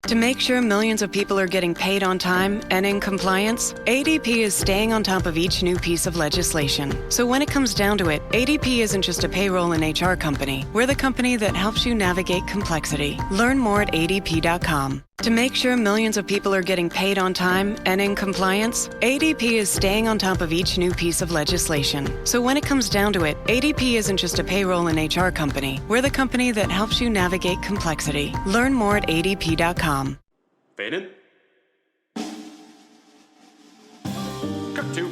To make sure millions of people are getting paid on time and in compliance, ADP is staying on top of each new piece of legislation. So when it comes down to it, ADP isn't just a payroll and HR company. We're the company that helps you navigate complexity. Learn more at adp.com. To make sure millions of people are getting paid on time and in compliance, ADP is staying on top of each new piece of legislation. So when it comes down to it, ADP isn't just a payroll and HR company. We're the company that helps you navigate complexity. Learn more at adp.com. Fade in. Cut to.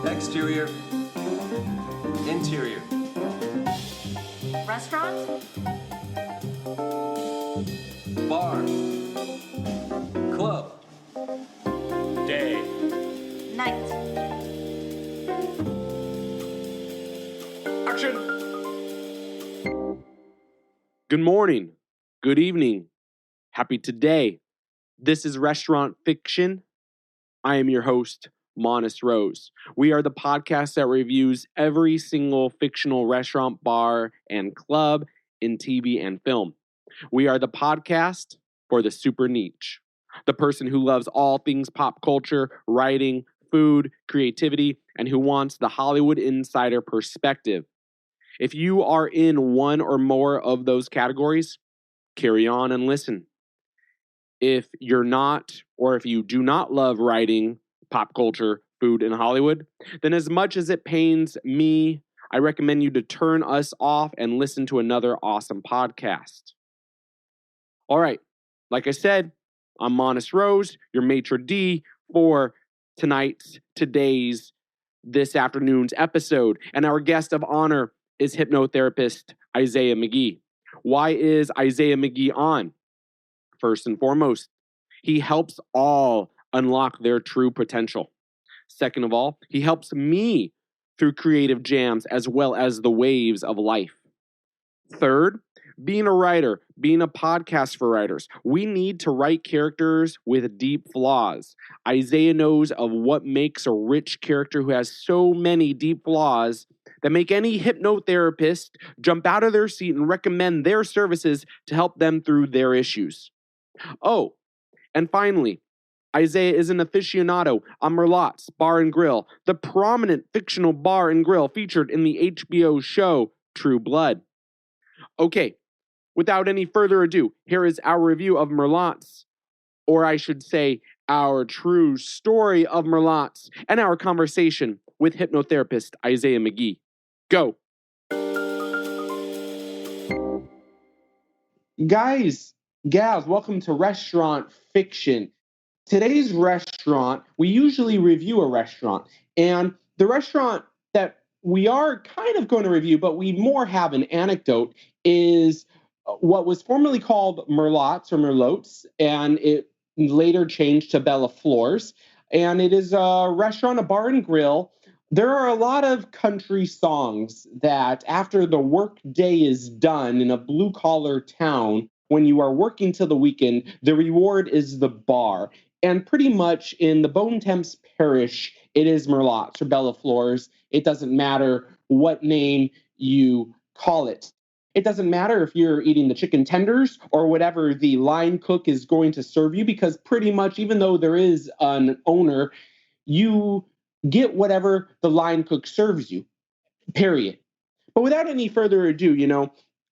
Exterior. Interior. Restaurant? Bar. Club. Day. Night. Action. Good morning, good evening, happy today. This is Restaurant Fiction. I am your host, Monis Rose. We are the podcast that reviews every single fictional restaurant, bar, and club in TV and film. We are the podcast for the super niche, the person who loves all things pop culture, writing, food, creativity, and who wants the Hollywood insider perspective. If you are in one or more of those categories, carry on and listen. If you're not, or if you do not love writing, pop culture, food, and Hollywood, then as much as it pains me, I recommend you to turn us off and listen to another awesome podcast. All right, like I said, I'm Monis Rose, your maitre d' for today's, this afternoon's episode. And our guest of honor is hypnotherapist Isaiah McGee. Why is Isaiah McGee on? First and foremost, he helps all unlock their true potential. Second of all, he helps me through creative jams as well as the waves of life. Third, being a writer, being a podcast for writers, we need to write characters with deep flaws. Isaiah knows of what makes a rich character who has so many deep flaws that make any hypnotherapist jump out of their seat and recommend their services to help them through their issues. Oh, and finally, Isaiah is an aficionado on Merlot's Bar and Grill, the prominent fictional bar and grill featured in the HBO show True Blood. Okay, without any further ado, here is our review of Merlot's, or I should say, our true story of Merlot's, and our conversation with hypnotherapist Isaiah McGee. Go. Guys, gals, welcome to Restaurant Fiction. Today's restaurant, we usually review a restaurant, and the restaurant that we are kind of going to review, but we more have an anecdote, is what was formerly called Merlot's or Merlot's, and it later changed to Bella Floors, and it is a restaurant, a bar and grill. There are a lot of country songs that after the work day is done in a blue-collar town, when you are working till the weekend, the reward is the bar. And pretty much in the Bontemps Parish, it is Merlot's or Bella Floors. It doesn't matter what name you call it. It doesn't matter if you're eating the chicken tenders or whatever the line cook is going to serve you, because pretty much, even though there is an owner, you get whatever the line cook serves you, period. But without any further ado,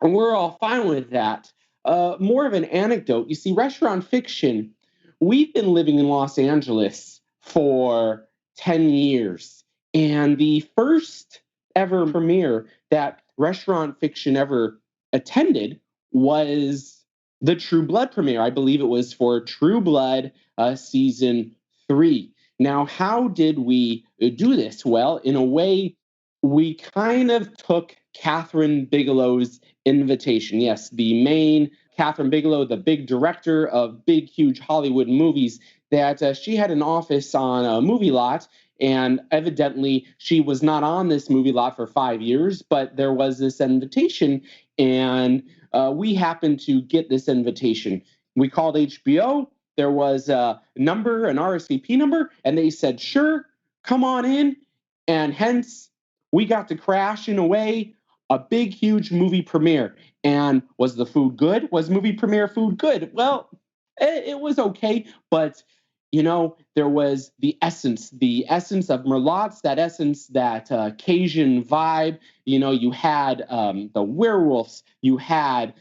and we're all fine with that, more of an anecdote. You see, Restaurant Fiction, we've been living in Los Angeles for 10 years. And the first ever premiere that Restaurant Fiction ever attended was the True Blood premiere. I believe it was for True Blood season 3. Now, how did we do this? Well, in a way, we kind of took Catherine Bigelow's invitation. Yes, the main Catherine Bigelow, the big director of big, huge Hollywood movies, that she had an office on a movie lot. And evidently, she was not on this movie lot for 5 years, but there was this invitation, and we happened to get this invitation. We called HBO. There was a number, an RSVP number, and they said, sure, come on in. And hence, we got to crash in a way a big, huge movie premiere. And was the food good? Was movie premiere food good? Well, it was okay, but there was the essence of Merlot's, that essence, that Cajun vibe. You had the werewolves, you had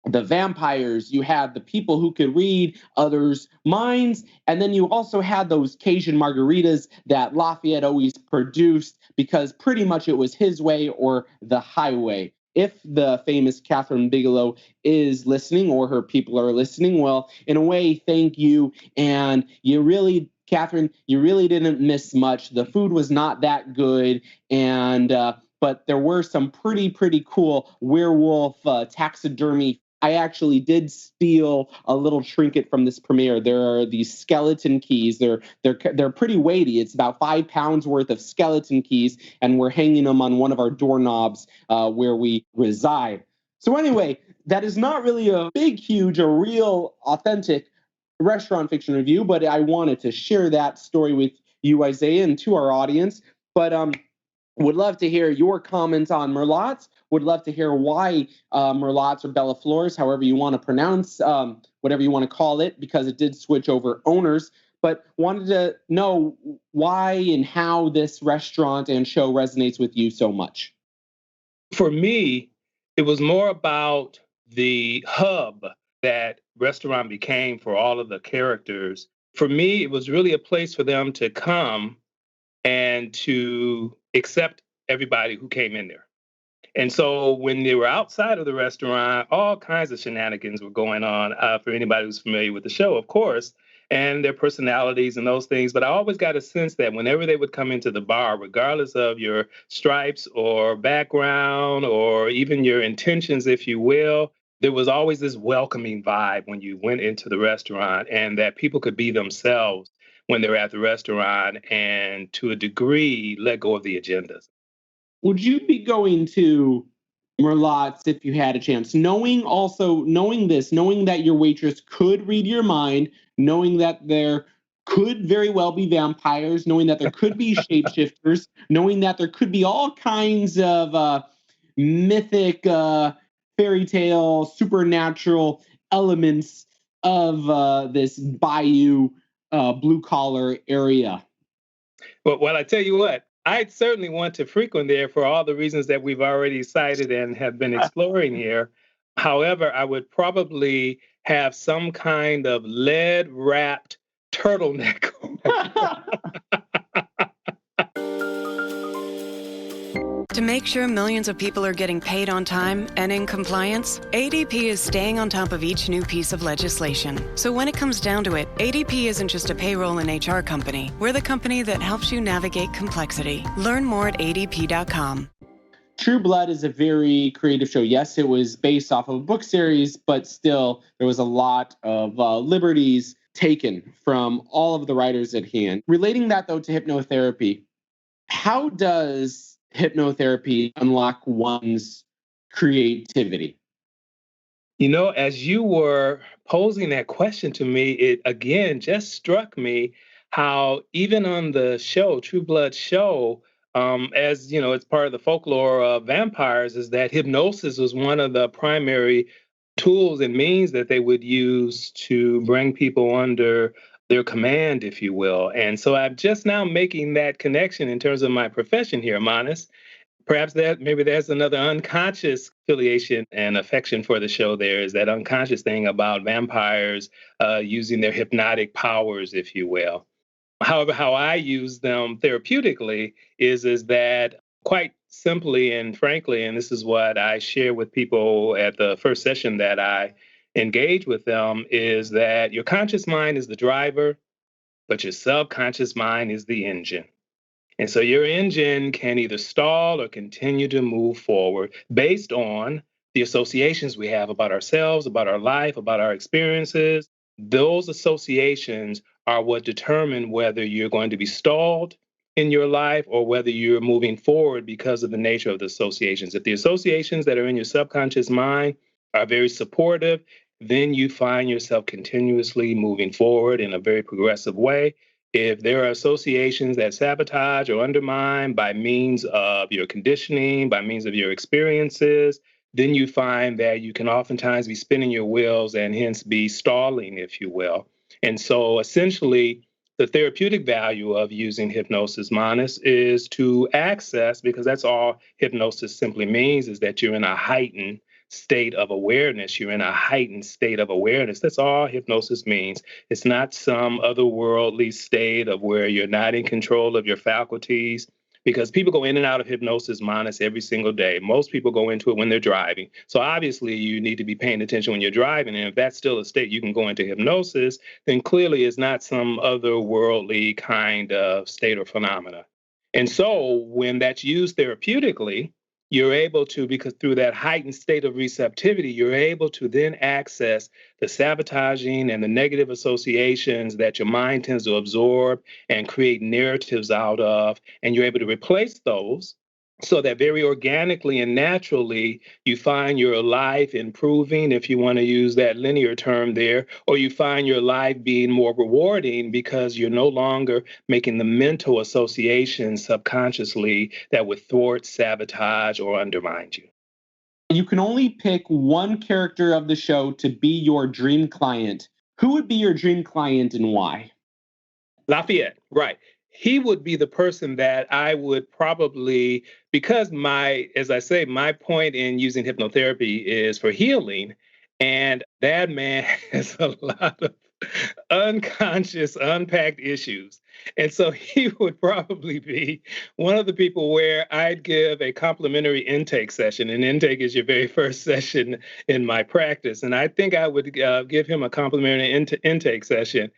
the vampires, you had the people who could read others' minds, and then you also had those Cajun margaritas that Lafayette always produced, because pretty much it was his way or the highway. If the famous Catherine Bigelow is listening, or her people are listening, well, in a way, thank you. And Catherine, you really didn't miss much. The food was not that good, but there were some pretty cool werewolf taxidermy. I actually did steal a little trinket from this premiere. There are these skeleton keys. They're pretty weighty. It's about 5 pounds worth of skeleton keys, and we're hanging them on one of our doorknobs where we reside. So anyway, that is not really a big, huge, a real, authentic restaurant fiction review, but I wanted to share that story with you, Isaiah, and to our audience. But would love to hear your comments on Merlot's. Would love to hear why Merlot's or Bella Flores, however you want to pronounce, whatever you want to call it, because it did switch over owners. But wanted to know why and how this restaurant and show resonates with you so much. For me, it was more about the hub that restaurant became for all of the characters. For me, it was really a place for them to come and to accept everybody who came in there. And so when they were outside of the restaurant, all kinds of shenanigans were going on for anybody who's familiar with the show, of course, and their personalities and those things. But I always got a sense that whenever they would come into the bar, regardless of your stripes or background or even your intentions, if you will, there was always this welcoming vibe when you went into the restaurant, and that people could be themselves when they're at the restaurant and, to a degree, let go of the agendas. Would you be going to Merlot's if you had a chance, knowing that your waitress could read your mind, knowing that there could very well be vampires, knowing that there could be shapeshifters, knowing that there could be all kinds of mythic, fairy tale, supernatural elements of this bayou blue collar area? Well, I tell you what, I'd certainly want to frequent there for all the reasons that we've already cited and have been exploring here. However, I would probably have some kind of lead-wrapped turtleneck. To make sure millions of people are getting paid on time and in compliance, ADP is staying on top of each new piece of legislation. So when it comes down to it, ADP isn't just a payroll and HR company. We're the company that helps you navigate complexity. Learn more at adp.com. True Blood is a very creative show. Yes, it was based off of a book series, but still there was a lot of liberties taken from all of the writers at hand. Relating that, though, to hypnotherapy, how does hypnotherapy unlock one's creativity? As you were posing that question to me, it again just struck me how even on the show, True Blood show, as you know, it's part of the folklore of vampires, is that hypnosis was one of the primary tools and means that they would use to bring people under their command, if you will. And so I'm just now making that connection in terms of my profession here, Monis. Perhaps maybe there's another unconscious affiliation and affection for the show. There is that unconscious thing about vampires using their hypnotic powers, if you will. However, how I use them therapeutically is that quite simply and frankly, and this is what I share with people at the first session that I engage with them, is that your conscious mind is the driver, but your subconscious mind is the engine. And so your engine can either stall or continue to move forward based on the associations we have about ourselves, about our life, about our experiences. Those associations are what determine whether you're going to be stalled in your life or whether you're moving forward because of the nature of the associations. If the associations that are in your subconscious mind are very supportive, then you find yourself continuously moving forward in a very progressive way. If there are associations that sabotage or undermine by means of your conditioning, by means of your experiences, then you find that you can oftentimes be spinning your wheels and hence be stalling, if you will. And so essentially, the therapeutic value of using hypnosis, Monis, is to access, because that's all hypnosis simply means, is that you're in a heightened state of awareness. You're in a heightened state of awareness. That's all hypnosis means. It's not some otherworldly state of where you're not in control of your faculties, because people go in and out of hypnosis, Monis, every single day. Most people go into it when they're driving. So obviously you need to be paying attention when you're driving. And if that's still a state you can go into hypnosis, then clearly it's not some otherworldly kind of state or phenomena. And so when that's used therapeutically, you're able to, because through that heightened state of receptivity, you're able to then access the sabotaging and the negative associations that your mind tends to absorb and create narratives out of. And you're able to replace those so that very organically and naturally, you find your life improving, if you want to use that linear term there, or you find your life being more rewarding because you're no longer making the mental associations subconsciously that would thwart, sabotage, or undermine you. You can only pick one character of the show to be your dream client. Who would be your dream client and why? Lafayette, right. He would be the person that I would probably, because as I say, my point in using hypnotherapy is for healing. And that man has a lot of unconscious, unpacked issues. And so he would probably be one of the people where I'd give a complimentary intake session. And intake is your very first session in my practice. And I think I would give him a complimentary intake session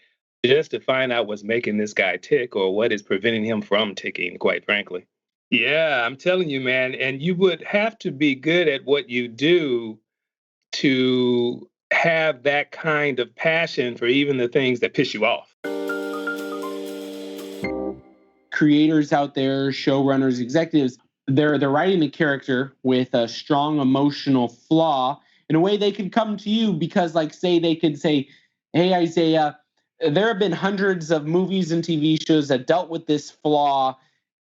just to find out what's making this guy tick or what is preventing him from ticking, quite frankly. Yeah, I'm telling you, man. And you would have to be good at what you do to have that kind of passion for even the things that piss you off. Creators out there, showrunners, executives, they're writing a character with a strong emotional flaw. In a way, they could come to you because, like, say, they could say, hey, Isaiah, there have been hundreds of movies and TV shows that dealt with this flaw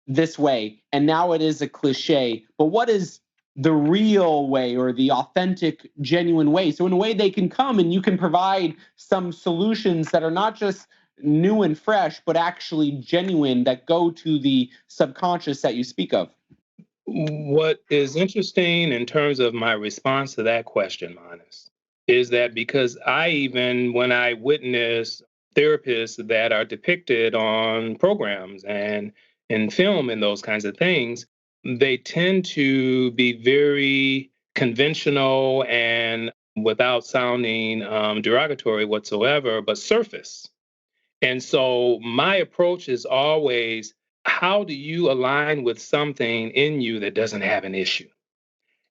this way, and now it is a cliche. But what is the real way or the authentic, genuine way? So in a way, they can come and you can provide some solutions that are not just new and fresh, but actually genuine, that go to the subconscious that you speak of. What is interesting in terms of my response to that question, Monis, is that because when I witness therapists that are depicted on programs and in film and those kinds of things, they tend to be very conventional and without sounding derogatory whatsoever, but surface. And so my approach is always, how do you align with something in you that doesn't have an issue?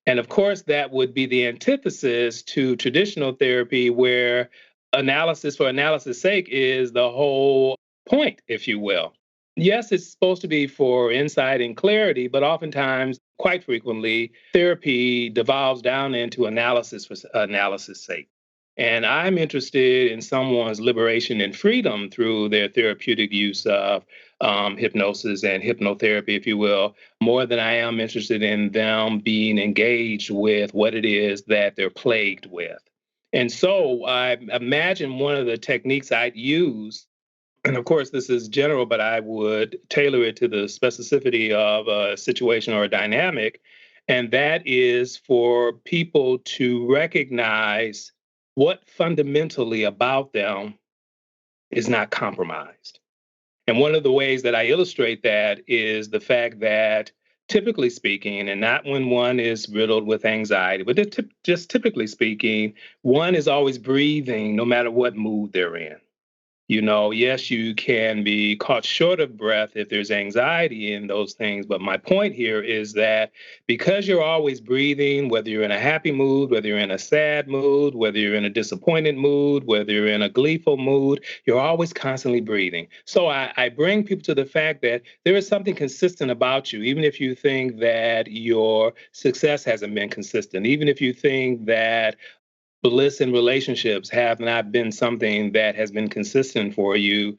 And of course, that would be the antithesis to traditional therapy, where analysis for analysis' sake is the whole point, if you will. Yes, it's supposed to be for insight and clarity, but oftentimes, quite frequently, therapy devolves down into analysis for analysis' sake. And I'm interested in someone's liberation and freedom through their therapeutic use of hypnosis and hypnotherapy, if you will, more than I am interested in them being engaged with what it is that they're plagued with. And so I imagine one of the techniques I'd use, and of course this is general, but I would tailor it to the specificity of a situation or a dynamic, and that is for people to recognize what fundamentally about them is not compromised. And one of the ways that I illustrate that is the fact that, typically speaking, and not when one is riddled with anxiety, but just typically speaking, one is always breathing no matter what mood they're in. You know, yes, you can be caught short of breath if there's anxiety in those things. But my point here is that because you're always breathing, whether you're in a happy mood, whether you're in a sad mood, whether you're in a disappointed mood, whether you're in a gleeful mood, you're always constantly breathing. So I bring people to the fact that there is something consistent about you, even if you think that your success hasn't been consistent, even if you think that bliss in relationships have not been something that has been consistent for you.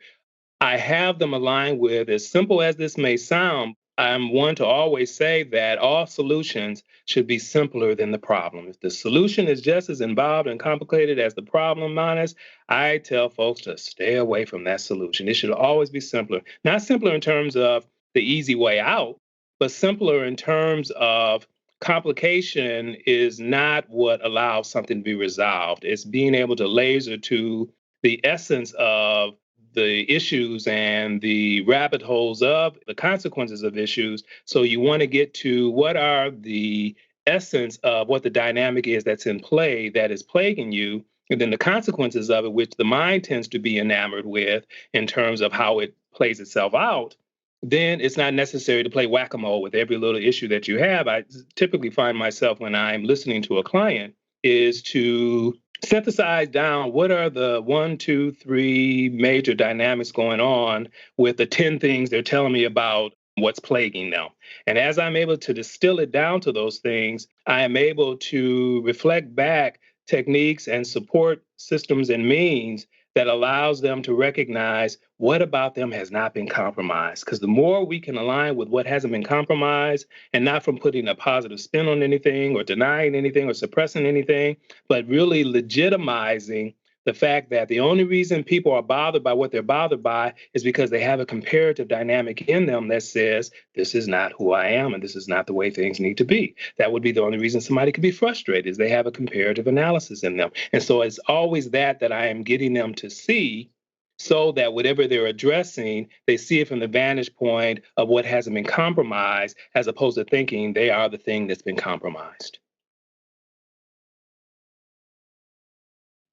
I have them aligned with, as simple as this may sound, I'm one to always say that all solutions should be simpler than the problem. If the solution is just as involved and complicated as the problem, Monis, I tell folks to stay away from that solution. It should always be simpler. Not simpler in terms of the easy way out, but simpler in terms of complication is not what allows something to be resolved. It's being able to laser to the essence of the issues and the rabbit holes of the consequences of issues. So you want to get to what are the essence of what the dynamic is that's in play that is plaguing you, and then the consequences of it, which the mind tends to be enamored with in terms of how it plays itself out. Then it's not necessary to play whack-a-mole with every little issue that you have. I typically find myself when I'm listening to a client is to synthesize down what are the 1, 2, 3 major dynamics going on with the 10 things they're telling me about what's plaguing them. And as I'm able to distill it down to those things, I am able to reflect back techniques and support systems and means that allows them to recognize what about them has not been compromised. Because the more we can align with what hasn't been compromised, and not from putting a positive spin on anything or denying anything or suppressing anything, but really legitimizing the fact that the only reason people are bothered by what they're bothered by is because they have a comparative dynamic in them that says, this is not who I am and this is not the way things need to be. That would be the only reason somebody could be frustrated, is they have a comparative analysis in them. And so it's always that I am getting them to see, so that whatever they're addressing, they see it from the vantage point of what hasn't been compromised, as opposed to thinking they are the thing that's been compromised.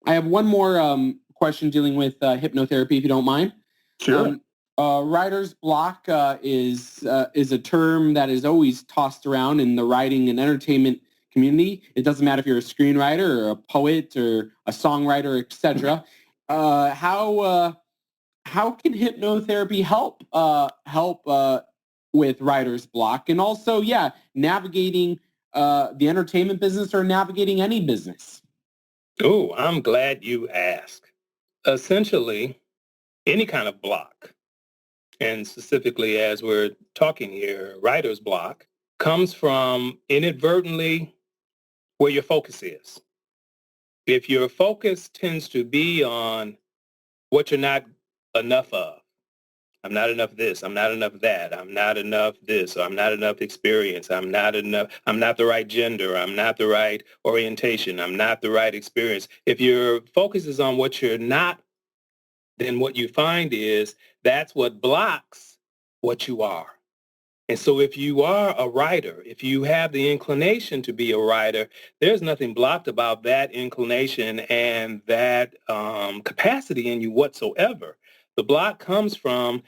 I have one more question dealing with hypnotherapy, if you don't mind. Sure. Writer's block is a term that is always tossed around in the writing and entertainment community. It doesn't matter if you're a screenwriter or a poet or a songwriter, etc. How can hypnotherapy help with writer's block, and also, navigating the entertainment business or navigating any business? Oh, I'm glad you asked. Essentially, any kind of block, and specifically as we're talking here, writer's block, comes from inadvertently where your focus is. If your focus tends to be on what you're not enough of, I'm not enough this, I'm not enough that, I'm not enough this, or I'm not enough experience, I'm not the right gender, I'm not the right orientation, I'm not the right experience. If your focus is on what you're not, then what you find is that's what blocks what you are. And so if you are a writer, if you have the inclination to be a writer, there's nothing blocked about that inclination and that capacity in you whatsoever. The block comes from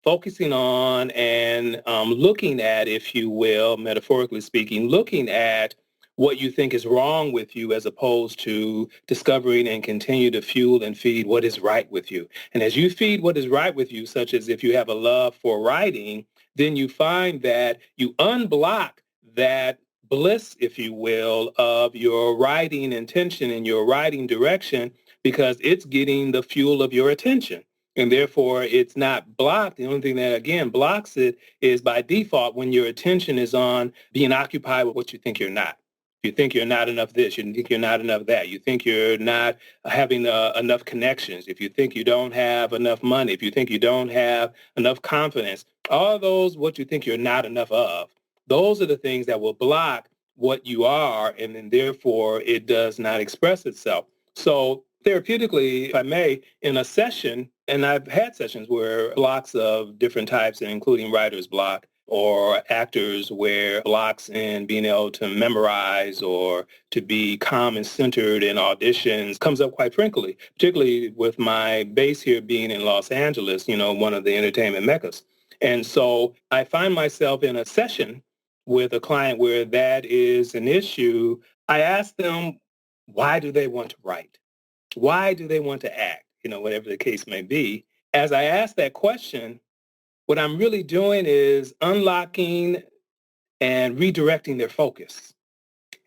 focusing on and looking at, if you will, metaphorically speaking, looking at what you think is wrong with you as opposed to discovering and continue to fuel and feed what is right with you. And as you feed what is right with you, such as if you have a love for writing, then you find that you unblock that bliss, if you will, of your writing intention and your writing direction, because it's getting the fuel of your attention. And therefore, it's not blocked. The only thing that, again, blocks it is by default when your attention is on being occupied with what you think you're not. You think you're not enough this, you think you're not enough that, you think you're not having enough connections, if you think you don't have enough money, if you think you don't have enough confidence, all those what you think you're not enough of, those are the things that will block what you are, and then therefore it does not express itself. So therapeutically, if I may, in a session, and I've had sessions where blocks of different types, including writer's block, or actors where blocks in being able to memorize or to be calm and centered in auditions comes up quite frequently, particularly with my base here being in Los Angeles, one of the entertainment meccas. And so I find myself in a session with a client where that is an issue. I ask them, why do they want to write? Why do they want to act? Whatever the case may be. As I ask that question, what I'm really doing is unlocking and redirecting their focus.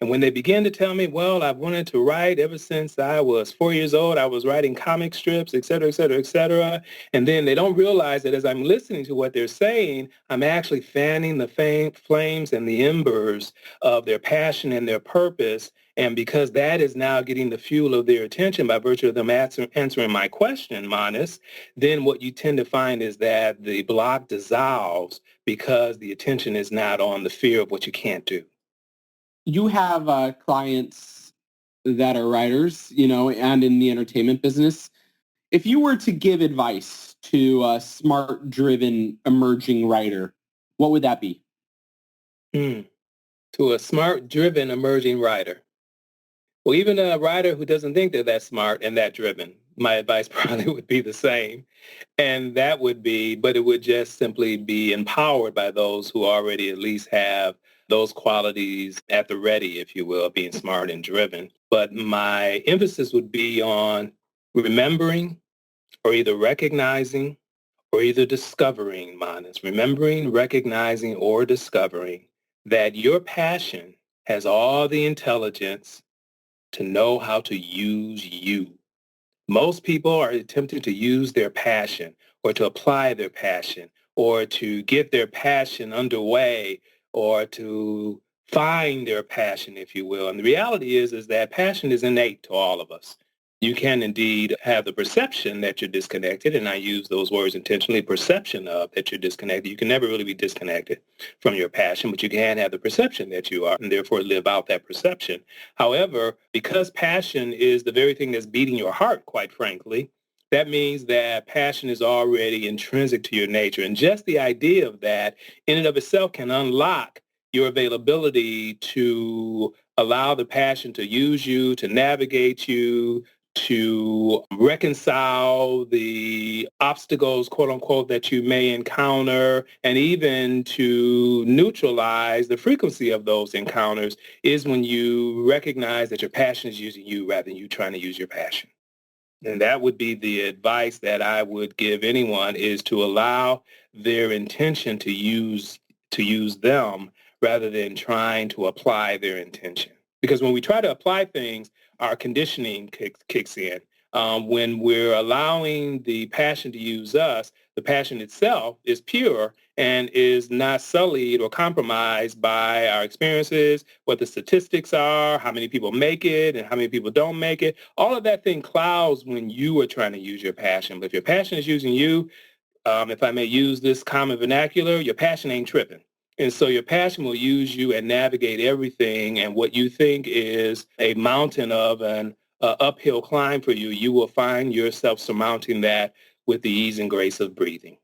And when they begin to tell me, well, I've wanted to write ever since I was 4 years old, I was writing comic strips, et cetera, et cetera, et cetera. And then they don't realize that as I'm listening to what they're saying, I'm actually fanning the flames and the embers of their passion and their purpose. And because that is now getting the fuel of their attention by virtue of them answering my question, Monis, then what you tend to find is that the block dissolves because the attention is not on the fear of what you can't do. You have clients that are writers, and in the entertainment business. If you were to give advice to a smart-driven emerging writer, what would that be? To a smart-driven emerging writer. Well, even a writer who doesn't think they're that smart and that driven, my advice probably would be the same. And that would be, but it would just simply be empowered by those who already at least have those qualities at the ready, if you will, being smart and driven. But my emphasis would be on remembering or either recognizing or either discovering, Monis, remembering, recognizing, or discovering that your passion has all the intelligence to know how to use you. Most people are attempting to use their passion or to apply their passion or to get their passion underway or to find their passion, if you will. And the reality is that passion is innate to all of us. You can indeed have the perception that you're disconnected, and I use those words intentionally, perception of that you're disconnected. You can never really be disconnected from your passion, but you can have the perception that you are and therefore live out that perception. However, because passion is the very thing that's beating your heart, quite frankly, that means that passion is already intrinsic to your nature. And just the idea of that in and of itself can unlock your availability to allow the passion to use you, to navigate you, to reconcile the obstacles, quote unquote, that you may encounter, and even to neutralize the frequency of those encounters is when you recognize that your passion is using you rather than you trying to use your passion. And that would be the advice that I would give anyone, is to allow their intention to use them rather than trying to apply their intention. Because when we try to apply things, our conditioning kicks in. When we're allowing the passion to use us, the passion itself is pure and is not sullied or compromised by our experiences, what the statistics are, how many people make it and how many people don't make it. All of that thing clouds when you are trying to use your passion. But if your passion is using you, if I may use this common vernacular, your passion ain't tripping. And so your passion will use you and navigate everything. And what you think is a mountain of an uphill climb for you, you will find yourself surmounting that with the ease and grace of breathing.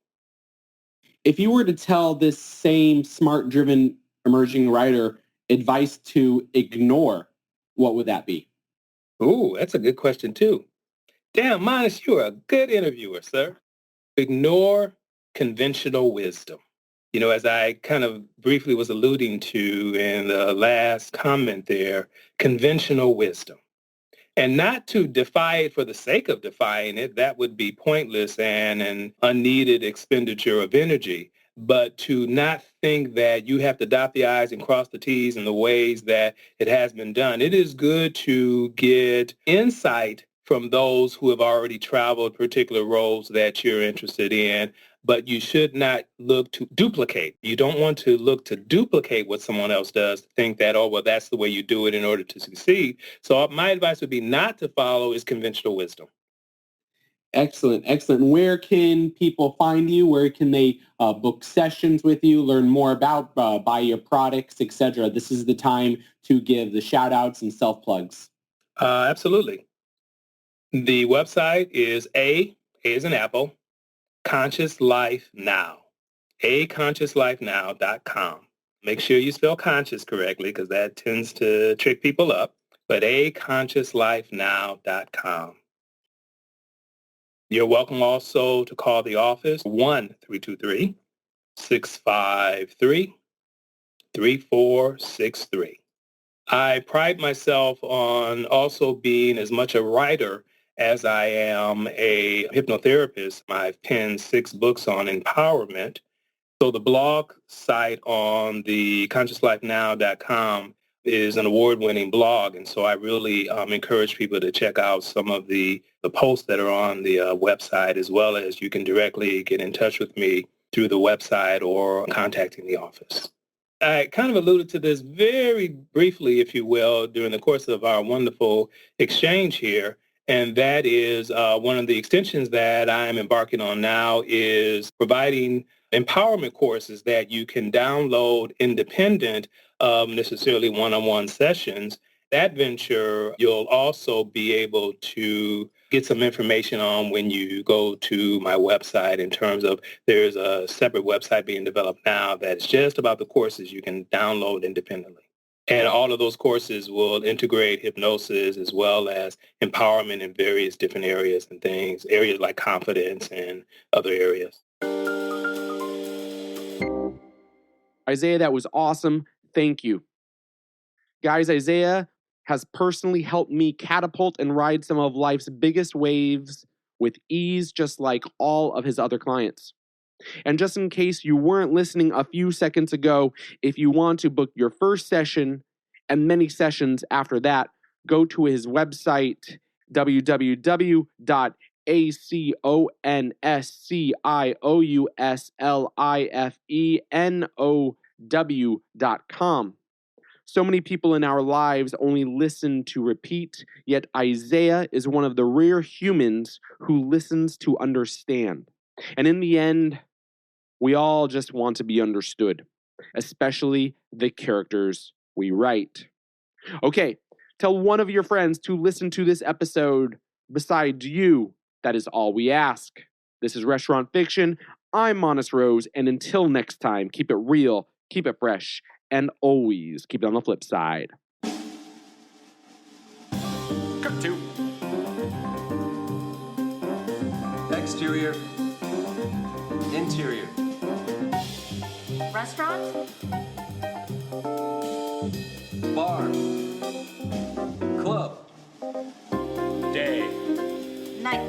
If you were to tell this same smart-driven emerging writer advice to ignore, what would that be? Ooh, that's a good question, too. Damn, Monis, you're a good interviewer, sir. Ignore conventional wisdom. As I kind of briefly was alluding to in the last comment there, conventional wisdom. And not to defy it for the sake of defying it, that would be pointless and an unneeded expenditure of energy, but to not think that you have to dot the I's and cross the T's in the ways that it has been done. It is good to get insight from those who have already traveled particular roles that you're interested in, but you should not look to duplicate. You don't want to look to duplicate what someone else does, to think that, oh, well, that's the way you do it in order to succeed. So my advice would be not to follow is conventional wisdom. Excellent, excellent. Where can people find you? Where can they book sessions with you, learn more about, buy your products, etc.? This is the time to give the shout outs and self-plugs. Absolutely. The website is A as in Apple, Conscious Life Now, aconsciouslifenow.com. Make sure you spell conscious correctly because that tends to trick people up, but aconsciouslifenow.com. You're welcome also to call the office 1-323-653-3463. I pride myself on also being as much a writer as I am a hypnotherapist. I've penned 6 books on empowerment. So the blog site on the consciouslifenow.com is an award-winning blog, and so I really encourage people to check out some of the posts that are on the website, as well as you can directly get in touch with me through the website or contacting the office. I kind of alluded to this very briefly, if you will, during the course of our wonderful exchange here, and that is one of the extensions that I'm embarking on now is providing empowerment courses that you can download independent of necessarily one-on-one sessions. That venture, you'll also be able to get some information on when you go to my website in terms of there's a separate website being developed now that's just about the courses you can download independently. And all of those courses will integrate hypnosis as well as empowerment in various different areas and things, areas like confidence and other areas. Isaiah, that was awesome. Thank you. Guys, Isaiah has personally helped me catapult and ride some of life's biggest waves with ease, just like all of his other clients. And just in case you weren't listening a few seconds ago, if you want to book your first session and many sessions after that, go to his website, www.accounslifenow.com. So many people in our lives only listen to repeat, yet Isaiah is one of the rare humans who listens to understand. And in the end, we all just want to be understood, especially the characters we write. Okay, tell one of your friends to listen to this episode. Besides you, that is all we ask. This is Restaurant Fiction. I'm Monis Rose, and until next time, keep it real, keep it fresh, and always keep it on the flip side. Cut to Exterior. Interior. Restaurant? Bar. Club. day. Night.